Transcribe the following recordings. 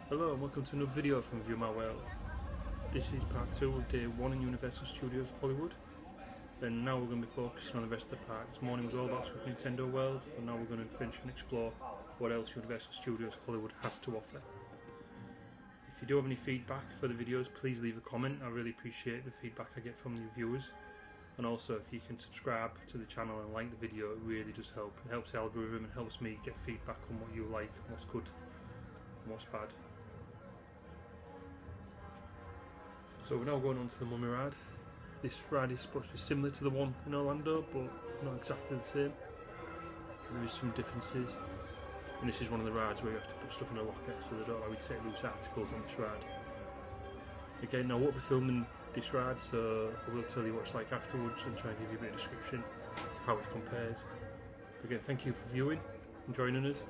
Hello and welcome to another video from View My World. This is part 2 of day 1 in Universal Studios Hollywood, and now we're going to be focusing on the rest of the park. This morning was all about Super Nintendo World, and now we're going to finish and explore what else Universal Studios Hollywood has to offer. If you do have any feedback for the videos, please leave a comment. I really appreciate the feedback I get from you viewers. And also, if you can subscribe to the channel and like the video, it really does help. It helps the algorithm and helps me get feedback on what you like, what's good and what's bad. So we're now going on to the Mummy ride. This ride is supposed to be similar to the one in Orlando, but not exactly the same. There is some differences. And this is one of the rides where you have to put stuff in a locker, so they don't allow you to take loose articles on this ride. Again, I won't be filming this ride, so I will tell you what it's like afterwards and try and give you a bit of description to how it compares. But again, thank you for viewing and joining us,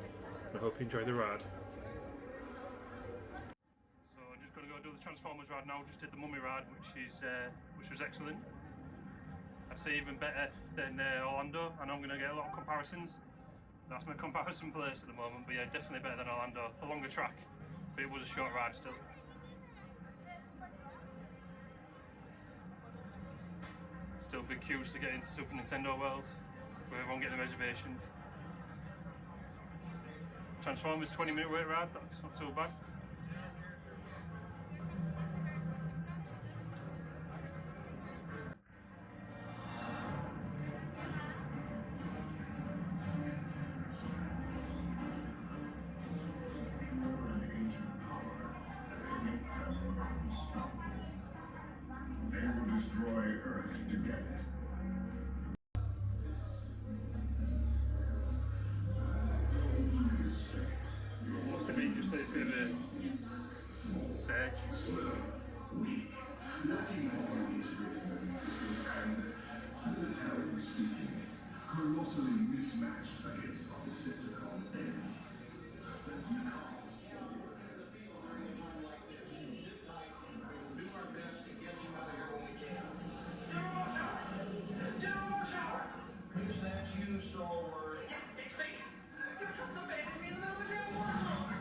and I hope you enjoy the ride. So I'm just going to go do the Transformers ride now. Just did the Mummy ride, which was excellent. I'd say even better than Orlando. I know I'm going to get a lot of comparisons. That's my comparison place at the moment, but yeah, definitely better than Orlando. A longer track, but it was a short ride still. Still big queues to get into Super Nintendo World, where everyone getting reservations. Transformers 20-minute wait ride, that's not too bad. They will destroy Earth to get it. Must have been just a bit of a surge. Weak, lacking all integrated weapon systems and, militarily speaking, colossally mismatched against our Decepticon enemy. Do our best to get you out of here when we can. Is that you, Stalwart? Yeah, it's me. You took the bait in the middle of the damn world.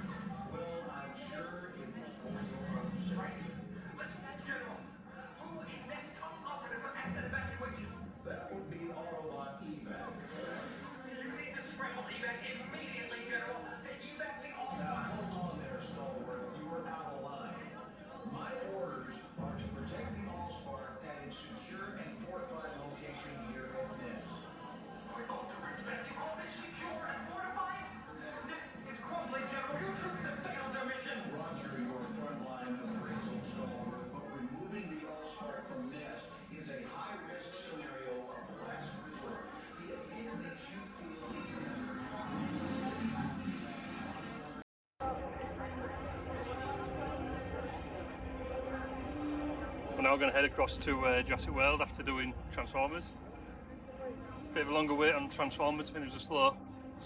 Well, I'm sure it was for your own sake. Right. Listen, General. Who is next top operative for asset evacuation? That would be Autobot evac. You need to scramble evac immediately, General. Evac the Now, Autobot. hold on there, Stalwart. You were out of line. My orders are to protect the Allspark at its secure and fortified location here at Nest. With all due respect, you call this secure and fortified? Next is crumbling, General. Your troops have failed their mission. Roger your frontline appraisal, Stalwart, but removing the Allspark from Nest is a high-risk scenario of last resort. If it makes you feel We're now going to head across to Jurassic World after doing Transformers. Bit of a longer wait on Transformers. I think it was a slow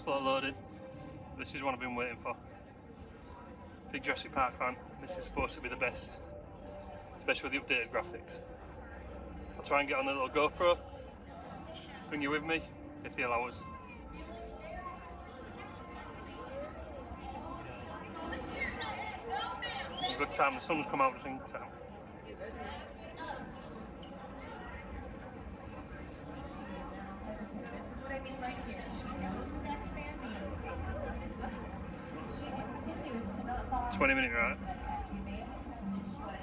loading. This is one I've been waiting for. Big Jurassic Park fan. This is supposed to be the best, especially with the updated graphics. I'll try and get on a little GoPro, bring you with me if they allow us. It's a good time. The sun's come out, I think. So. This is what I mean right here. She knows what that command means. She continues to not follow. 20-minute ride. You may have to cut this short.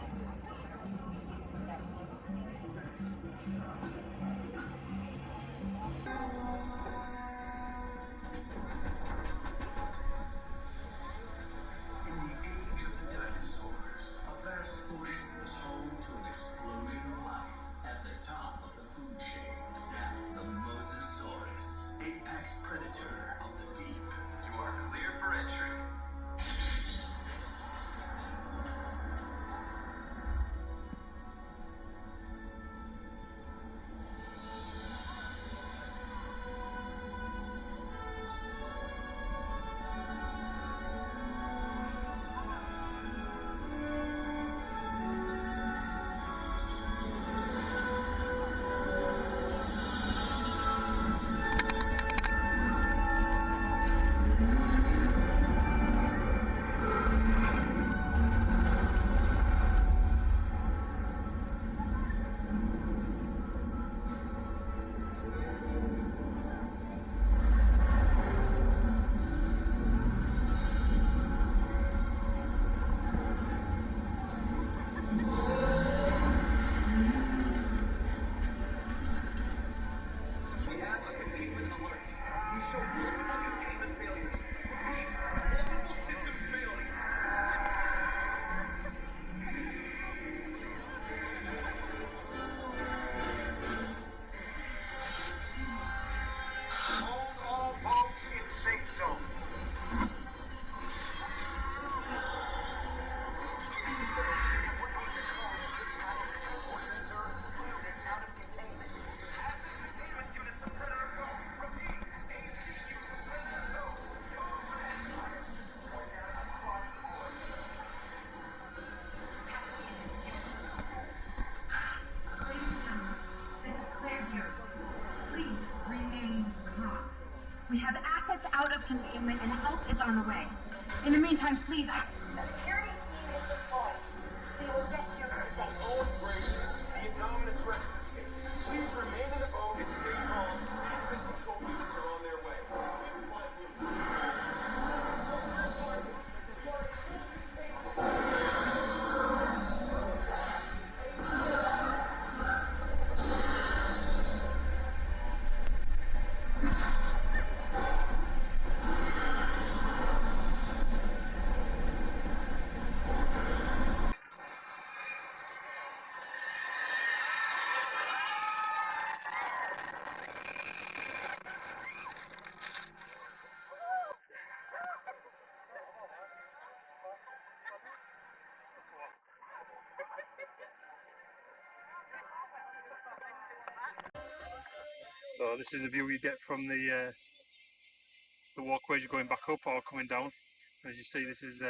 In the age of the dinosaurs, a vast ocean was home to an explosion of life. At the top of the food chain sat the Mosasaurus, apex predator of the deep. You are clear for entry. of containment and help is on the way. In the meantime, please, Security team is deployed. We will get to your safe. Oh, gracious. The Indominus Rex escaped. Please remain in the boat and stay calm. Asset control units are on their way. So this is the view you get from the walkways you're going back up or coming down. As you see, this is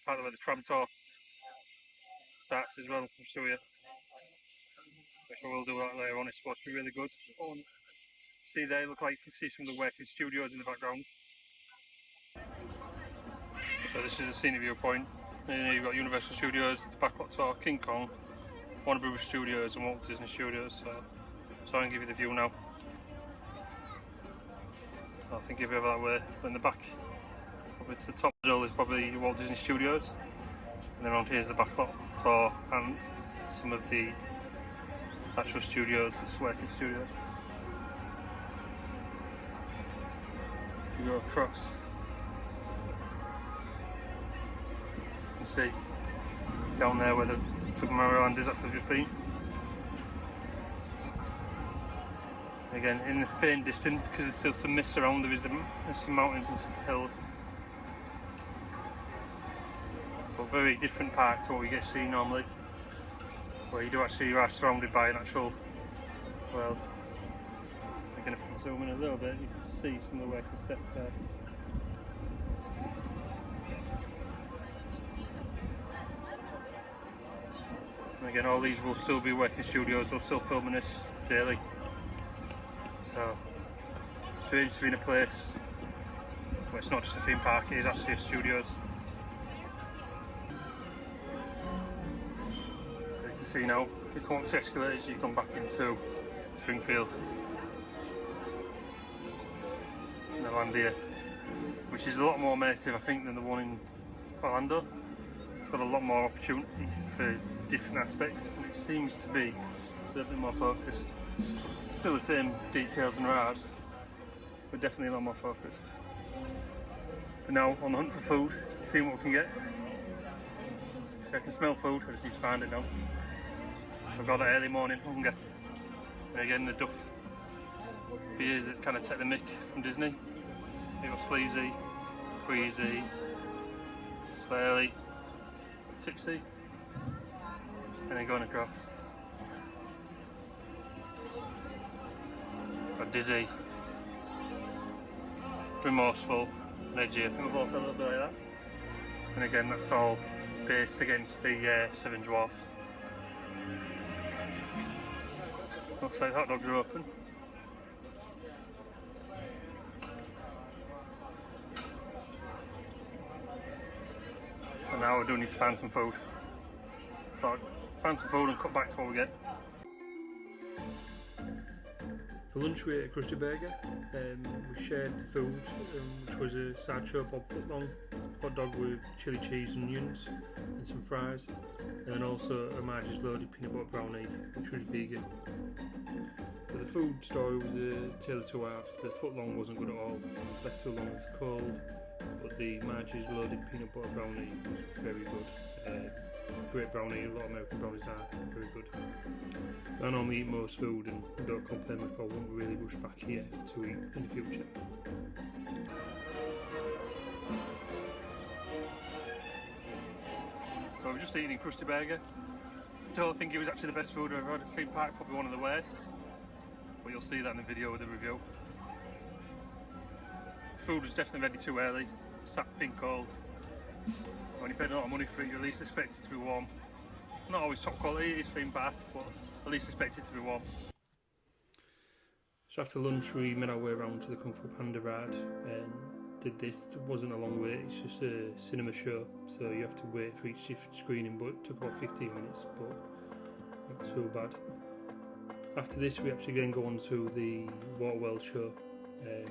part of where the tram tour starts as well. I'll show you, which I will do that later on. It's supposed to be really good. See there, look like you can see some of the working studios in the background. So this is the scenic viewpoint. And you've got Universal Studios, the Backlot Tour, King Kong, Warner Brothers Studios and Walt Disney Studios. So I can give you the view now. I think if you have that way, in the back, probably to the top of the hill is probably Walt Disney Studios, and then around here is the Backlot Tour and some of the actual studios, the working studios. You go across, you can see down there where the Super Mario Land is, that's where we've just been. Again, in the faint distance, because there's still some mist around, there's some mountains and some hills. But very different park to what we get to see normally, where you are surrounded by an actual world. Again, if I can zoom in a little bit, you can see some of the working sets there. And again, all these will still be working studios, they'll still filming this daily. So, it's strange to be in a place where it's not just a theme park, it is actually a studios. So you can see now, you come up the escalators, you come back into Springfield. And the land here, which is a lot more immersive I think than the one in Orlando. It's got a lot more opportunity for different aspects, and it seems to be a little bit more focused. Still the same details and rad, but definitely a lot more focused. But now on the hunt for food, seeing what we can get. So I can smell food, I just need to find it now. So I've got that early morning hunger. And again, the Duff beers that kind of take the mick from Disney. You've got Sleazy, Queasy, Slurly, Tipsy, and then going across. Got Dizzy, Remorseful, and Edgy. I think we've all felt a little bit like that. And again, that's all based against the Seven Dwarfs. Looks like hot dogs are open. And now we do need to find some food. So find some food and cut back to what we get. For lunch we ate a Krusty Burger. We shared the food, which was a sideshow bob footlong, hot dog with chili cheese and onions and some fries, and then also a Marge's loaded peanut butter brownie, which was vegan. So the food story was a tale of two halves. The footlong wasn't good at all, left too long, it was cold, but the Marge's loaded peanut butter brownie was very good. Great brownie, a lot of American brownies are very good. So I normally eat most food and don't complain if I won't really rush back here to eat in the future. So I've just eaten a Krusty Burger. Don't think it was actually the best food I've ever had at a theme park, probably one of the worst. But you'll see that in the video with the review. Food was definitely ready too early, sat being cold. When you paid a lot of money for it, you at least expect it to be warm. Not always top quality, it is theme park, but at least expect it to be warm. So after lunch we made our way around to the Kung Fu Panda ride and did this. It wasn't a long wait, it's just a cinema show, so you have to wait for each shift screening, but it took about 15 minutes, but not too bad. After this we actually then go on to the Waterworld show. The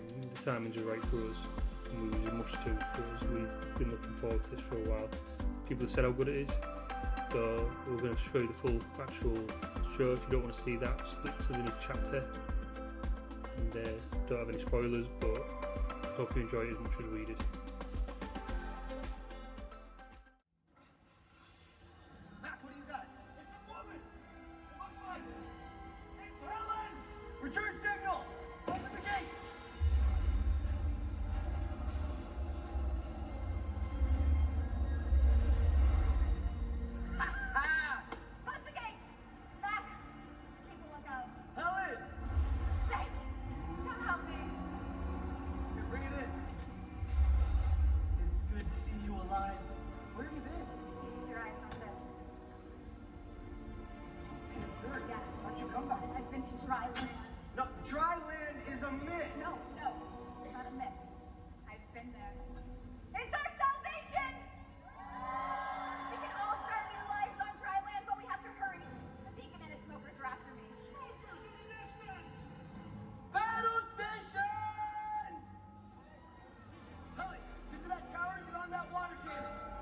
timings are right for us, and we was a must do for us. We've been looking forward to this for a while. People have said how good it is, so we're going to show you the full actual show. If you don't want to see that, split to the next chapter, and don't have any spoilers, but I hope you enjoy it as much as we did. Matt, what do you got? It's a woman! It looks like it's Helen! Return signal! Open the gate! Close the gates! Back! Keep a lookout. Helen! Saint! Come help me. Here, bring it in. It's good to see you alive. Where have you been? Feast your eyes on this. This is Peter Third. Yeah. How'd you come by? I've been to dry land. No, dry land is a myth. No, it's not a myth. I've been there. It's our salvation! We can all start new lives on dry land, but we have to hurry. The deacon and his smokers are after me. Smokers in the distance! Battle stations! Helen, get to that tower and get on that water cannon.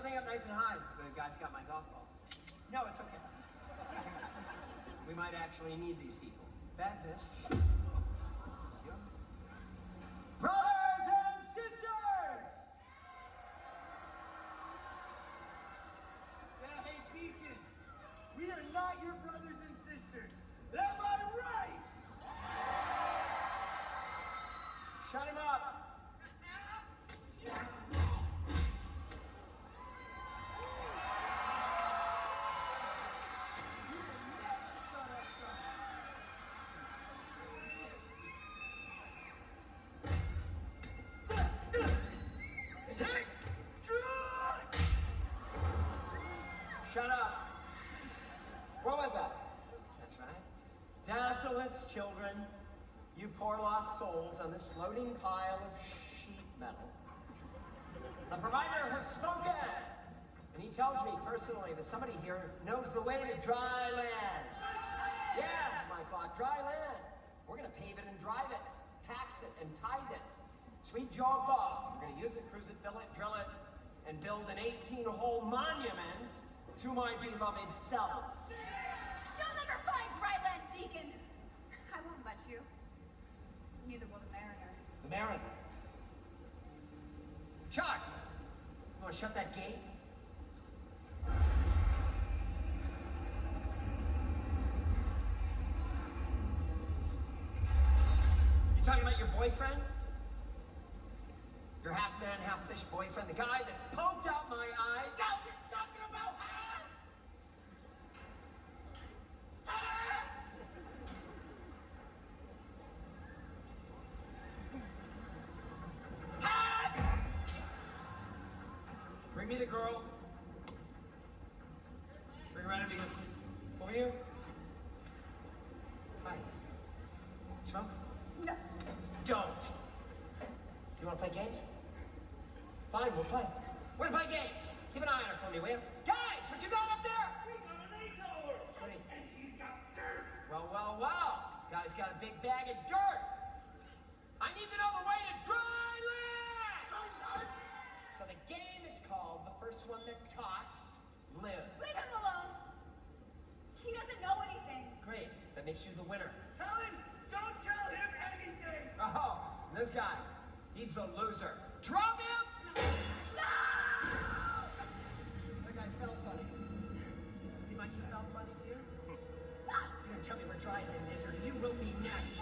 nothing up nice and high. The guy's got my golf ball. No, it's okay. We might actually need these people. Badness. Brothers and sisters! Yeah, hey, Deacon. We are not your brothers and sisters. Am I right? Shut him up! Shut up. What was that? That's right. Desolate children, you poor lost souls on this floating pile of sheet metal. The provider has spoken! And he tells me personally that somebody here knows the way to dry land. Yes, my clock, dry land. We're gonna pave it and drive it, tax it and tithe it. Sweet Joe Bob, we're gonna use it, cruise it, fill it, drill it, and build an 18-hole monument to my beloved self. You'll never find dry land, Deacon. I won't let you. Neither will the Mariner. The Mariner. Chuck, you wanna shut that gate? You talking about your boyfriend? Your half-man, half-fish boyfriend, the guy that poked out my eye? No, you're talking about her! Bring me the girl. Bring her right over here, please. Over here. Hi. Smoke? No. Don't. You want to play games? Fine, we'll play. We're gonna play games. Keep an eye on her for me, will you? Guys, what you got up there? We got an 8-hour. And he's got dirt. Well, well, well. Guy's got a big bag of dirt. I need to know the way to dry land. So the game is called The First One That Talks Lives. Leave him alone. He doesn't know anything. Great. That makes you the winner. Helen, don't tell him anything. Oh, this guy. He's the loser. Drop him! No! That guy felt funny. See, Mike, he felt funny to you? You're gonna tell me where dry land is, or you will be next.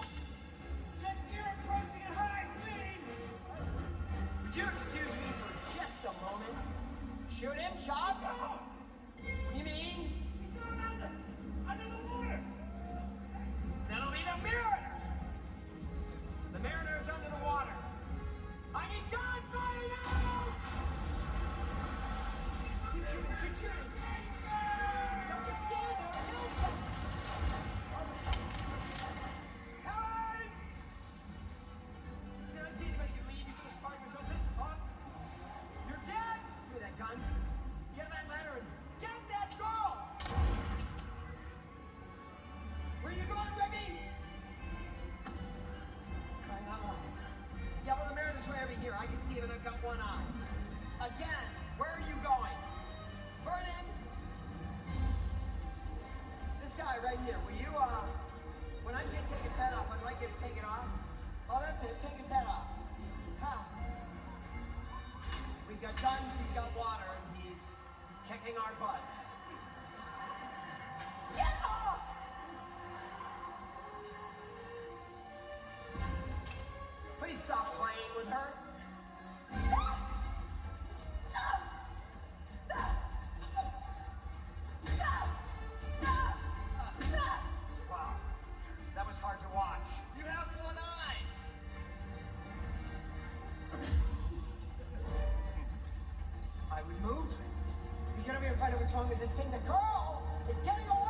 Jet ski approaching at high speed. Would you excuse me for just a moment? Shoot him, Chuck? You mean? He's going under the water. That'll be the Mariner! The Mariner's under the water. I need gunfire now! Keep shooting, keep shooting! Don't just stand there, help! Helen! Did I see anybody get leave before the spark was open? Huh? You're dead! Give me that gun. Get that ladder and get that girl! Where are you going, Reggie? Crying out loud. Yeah, well, the Mariner's way over here. I can see him and I've got one eye. Again, where are you going? Vernon! This guy right here, will you, when I say take his head off, I'd like you to take it off. Oh, that's it. Take his head off. Ha! We've got guns, he's got water, and he's kicking our butts. Get off! Please stop playing with her. Wow, that was hard to watch. You have one eye. I would move. You get over here and find out what's wrong with this thing. The girl is getting away.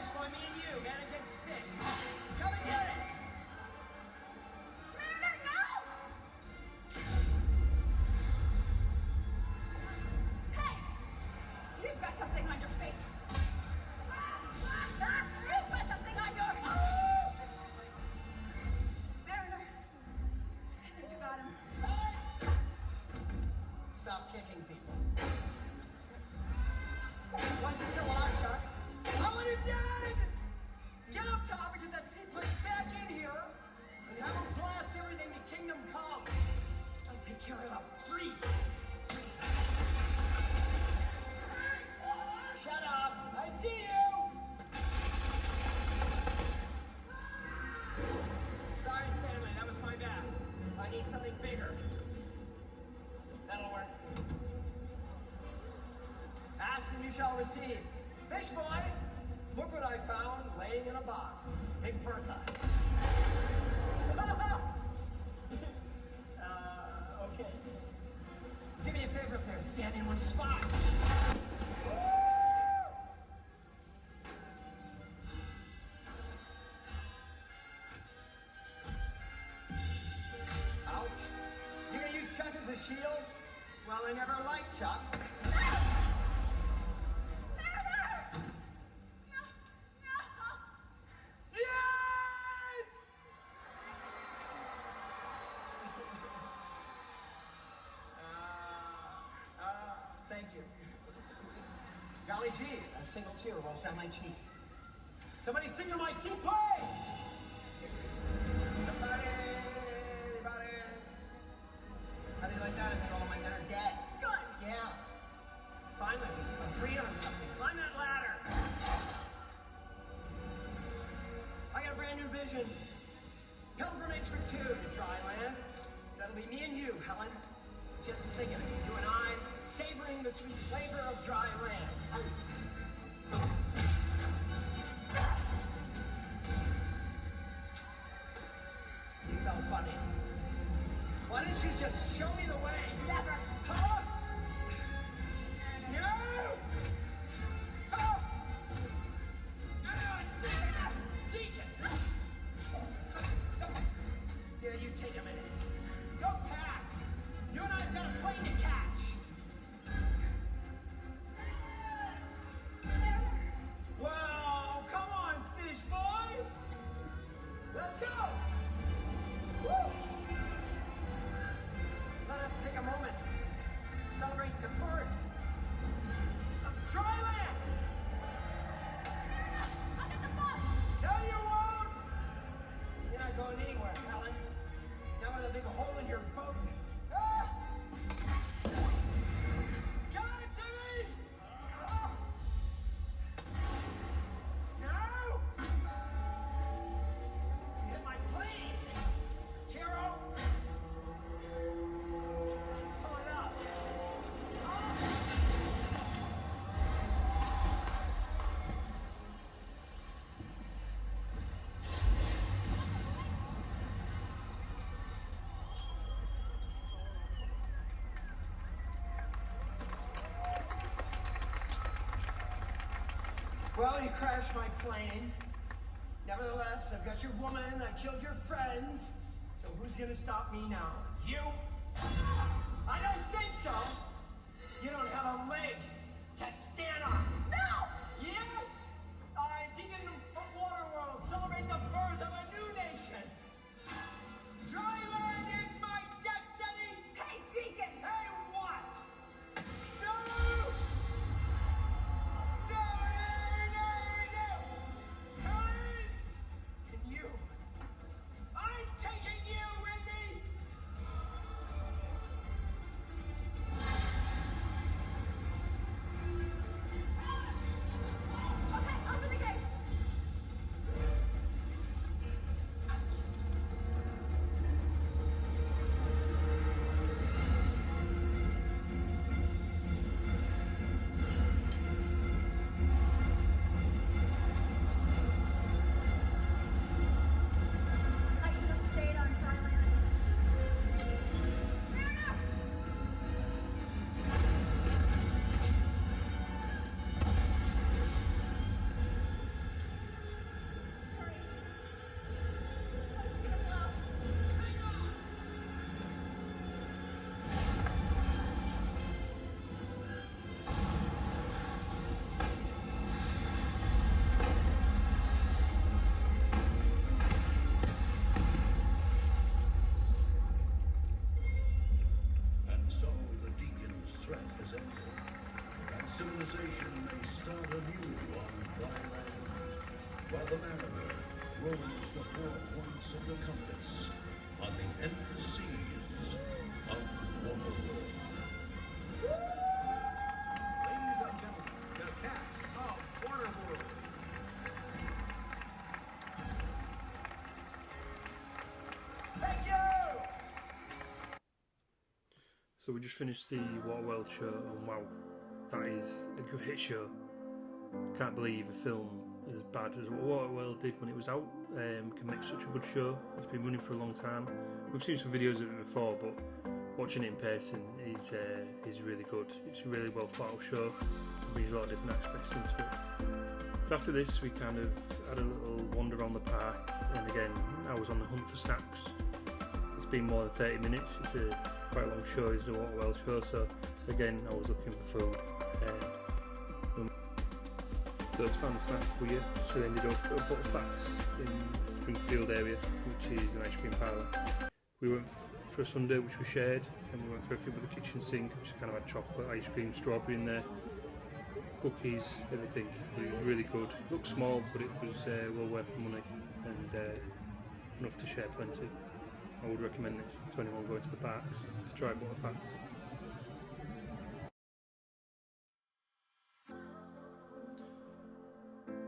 Fish boy, me and you, man against fish. Come and get it! Mariner, no! Hey! You've got something on your face. You've got something on your... Mariner, I think you got him. Stop kicking people. Why is he still alive, Chuck? I want him dead! Get up top and get that seaplane back in here and have him blast everything to Kingdom Come. I'll take care of the freak. Shut up! I see you! Sorry, Stanley, that was my bad. I need something bigger. That'll work. Ask and you shall receive. Fish boy, look what I found laying in a box. Big Bertha. Okay. Do me a favor up there and stand in one spot. Ouch. You're gonna use Chuck as a shield? Well, I never liked Chuck. Thank you. Golly gee, a single tear rolls down my cheek. Somebody signal my seaplane! Anybody? How do you like that? I think all of my men are dead. Good. Yeah. Finally, we agreed on something. Climb that ladder. I got a brand new vision. Pilgrimage for two to dry land. That'll be me and you, Helen. Just think of it. You and I, savoring the sweet flavor of dry land. You felt funny. Why didn't you just show me the way? Never. Huh? No! Oh! Deacon! Yeah, you take a minute. Go pack! You and I have got a plane to catch! Well, come on, fish boy! Let's go! Woo! Let us take a moment. Celebrate the first of dry land! I'll get the bus! No, you won't! You're not going anywhere, Helen. Now with a big hole in your boat. Ah! Come on, Timmy! Ah! No! You hit my plane! Hero! Pull it up! Ah! Well, you crashed my plane. Nevertheless, I've got your woman, I killed your friends. So who's gonna stop me now? You? I don't think so. You don't have a leg to stand on. No! Yes! I Deacon of Waterworld celebrate the birth of a new nation. Dry land is my destiny. Hey, Deacon! Hey, what? No! No! Helen! And you. I'm taking you with me. station may start anew on dry land, while the mariner roams the 4 points of the compass on the endless seas of Waterworld. Ladies and gentlemen, the cast of Waterworld. Thank you! So we just finished the Waterworld show, and wow, that is a great show. Can't believe a film as bad as what Waterworld did when it was out can make such a good show. It's been running for a long time. We've seen some videos of it before, but watching it in person is really good. It's a really well thought out show. It brings a lot of different aspects into it. So after this, we kind of had a little wander around the park, and again, I was on the hunt for snacks. It's been more than 30 minutes. It's quite a long show. It's a Waterworld show, so again, I was looking for food. So I found a snack for you. So I ended up at Butterfats in Springfield area, which is an ice cream parlour. We went for a sundae which we shared, and we went for a few with the kitchen sink, which kind of had chocolate, ice cream, strawberry in there, cookies, everything. It was really good. Looked small, but it was well worth the money, and enough to share plenty. I would recommend this to anyone going to the parks to try Butterfats.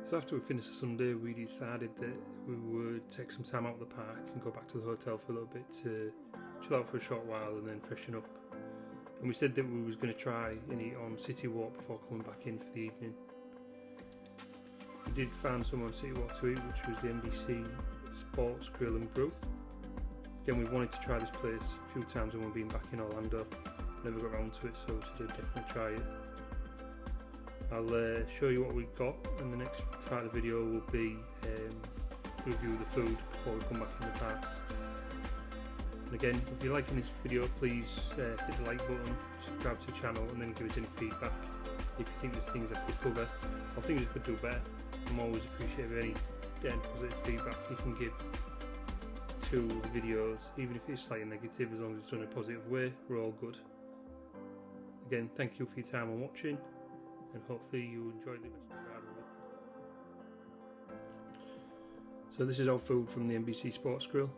So after we finished the sundae, we decided that we would take some time out of the park and go back to the hotel for a little bit to chill out for a short while and then freshen up. And we said that we was going to try and eat on City Walk before coming back in for the evening. We did find somewhere on City Walk to eat, which was the NBC Sports Grill and Brew. Again, we wanted to try this place a few times when we've been back in Orlando, but never got around to it, so we should definitely try it. I'll show you what we've got, and the next part of the video will be review the food before we come back in the park. And again, if you're liking this video, please hit the like button, subscribe to the channel, and then give us any feedback if you think there's things I could cover or things I could do better. I'm always appreciative of any positive feedback you can give to the videos, even if it's slightly negative. As long as it's done in a positive way, we're all good. Again, thank you for your time and watching, and hopefully you enjoy the rest of the ride with me. So this is our food from the NBC Sports Grill.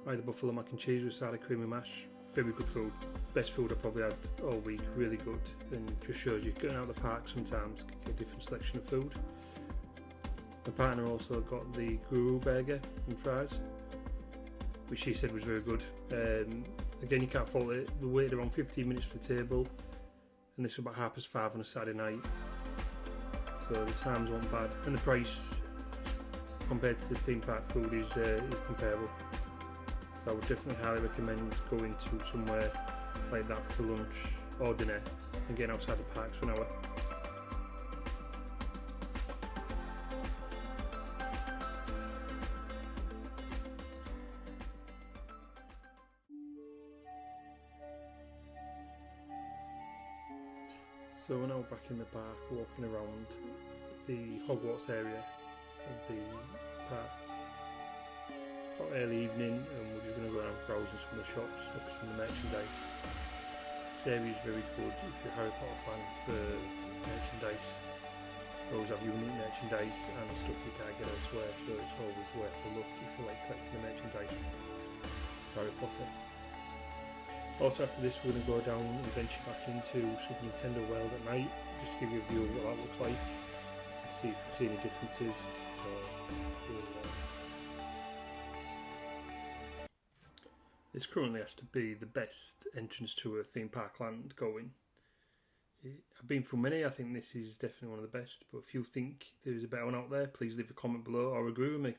I had a buffalo mac and cheese with side of creamy mash. Very good food. Best food I probably had all week. Really good, and just shows you getting out of the park sometimes can get a different selection of food. My partner also got the guru burger and fries, which she said was very good. Again, you can't fault it. We waited around 15 minutes for the table, and this was about 5:30 on a Saturday night, so the times weren't bad, and the price compared to the theme park food is comparable. So I would definitely highly recommend going to somewhere like that for lunch or dinner and getting outside the parks for an hour. So we're now back in the park, walking around the Hogwarts area of the park. About early evening, and we're just going to go around browsing some of the shops, look at some of the merchandise. This area is very good if you're a Harry Potter fan for merchandise. They always have unique merchandise and stuff you can't get elsewhere, so it's always worth a look if you like collecting the merchandise for Harry Potter. Also after this we're going to go down and venture back into Super Nintendo World at night, just to give you a view of what that looks like and see if you see any differences. So this currently has to be the best entrance to a theme park land going. I've been through many, I think this is definitely one of the best, but if you think there's a better one out there, please leave a comment below or agree with me.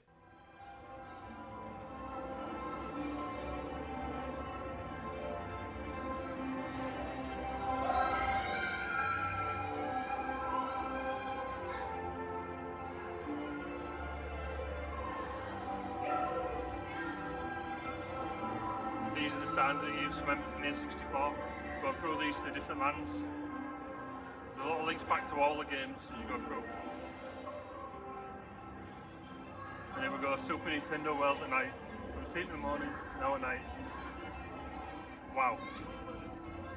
These are the signs that you used to remember from the N64. Go through these to the different lands. There's a lot of links back to all the games as you go through. And then we go Super Nintendo World at night. So we've seen it in the morning, now at night. Wow.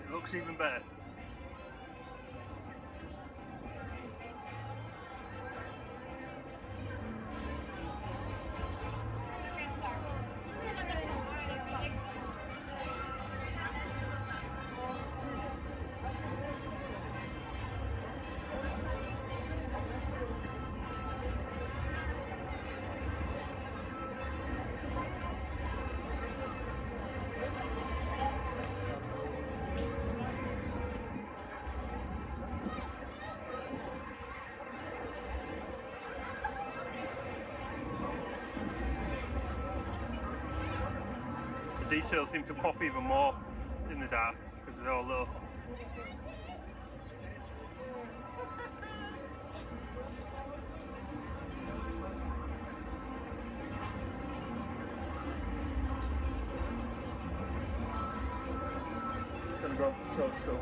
It looks even better. details seem to pop even more in the dark because they're all low. Gonna go up to Toadstool.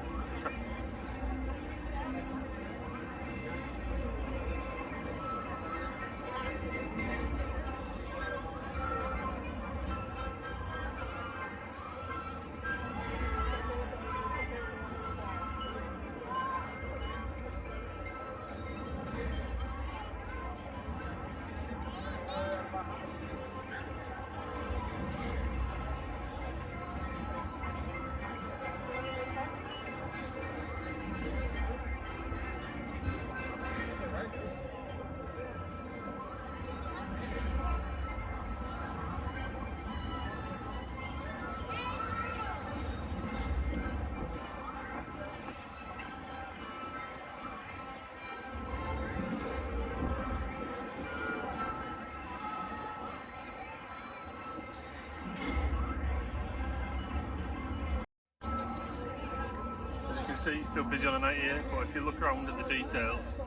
As you can see, it's still busy on a night here, but if you look around at the details,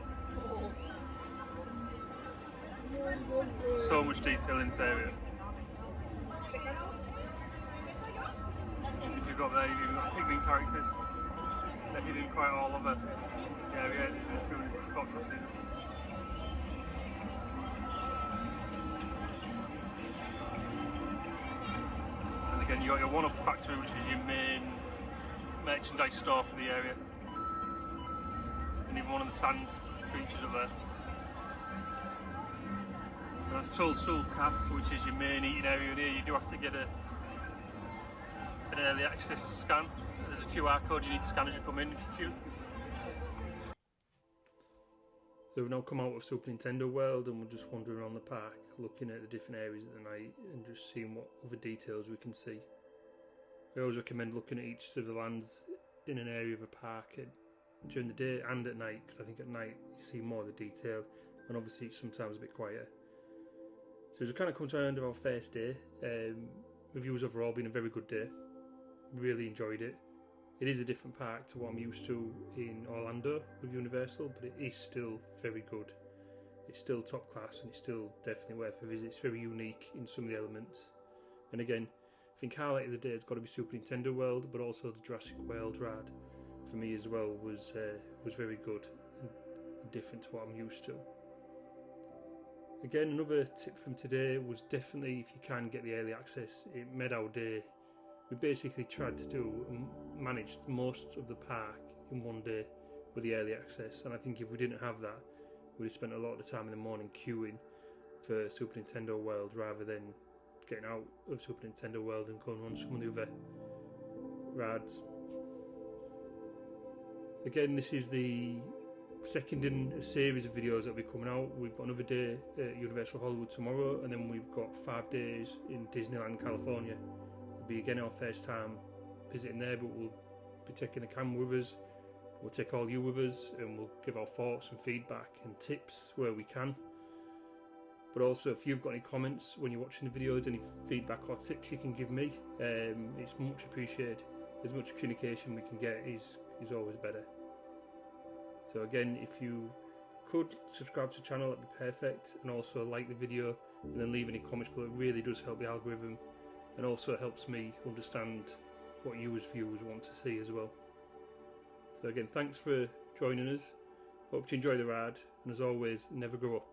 so much detail in this area. If you've got there, you've got pigment characters. They're hidden quite all over the area in a few different spots I've seen. And again, you got your one-up factory, which is your main merchandise store for the area, and even one of the sand creatures up there. And that's Toadstool Cafe, which is your main eating area in here. You do have to get an early access scan. There's a QR code you need to scan as you come in if you queue. So we've now come out of Super Nintendo World and we're just wandering around the park, looking at the different areas at the night and just seeing what other details we can see. I always recommend looking at each of the lands in an area of a park during the day and at night, because I think at night you see more of the detail, and obviously it's sometimes a bit quieter. So we've kind of come to the end of our first day. Reviews overall been a very good day. Really enjoyed it. It is a different park to what I'm used to in Orlando with Universal, but it is still very good. It's still top class and it's still definitely worth a visit. It's very unique in some of the elements. And again, I think highlight of the day has got to be Super Nintendo World, but also the Jurassic World ride for me as well was very good and different to what I'm used to. Again, another tip from today was definitely, if you can get the early access, it made our day. We basically tried to do and manage most of the park in one day with the early access, and I think if we didn't have that, we'd have spent a lot of the time in the morning queuing for Super Nintendo World rather than getting out of Super Nintendo World and going on some of the other rides. Again, this is the second in a series of videos that will be coming out. We've got another day at Universal Hollywood tomorrow, and then we've got 5 days in Disneyland, California. It'll be again our first time visiting there, but we'll be taking the camera with us. We'll take all you with us, and we'll give our thoughts and feedback and tips where we can. But also, if you've got any comments when you're watching the videos, any feedback or tips you can give me, it's much appreciated. As much communication we can get is always better. So again, if you could subscribe to the channel, that'd be perfect, and also like the video and then leave any comments below. It really does help the algorithm, and also helps me understand what you as viewers want to see as well. So again, thanks for joining us. Hope you enjoy the ride, and as always, never grow up.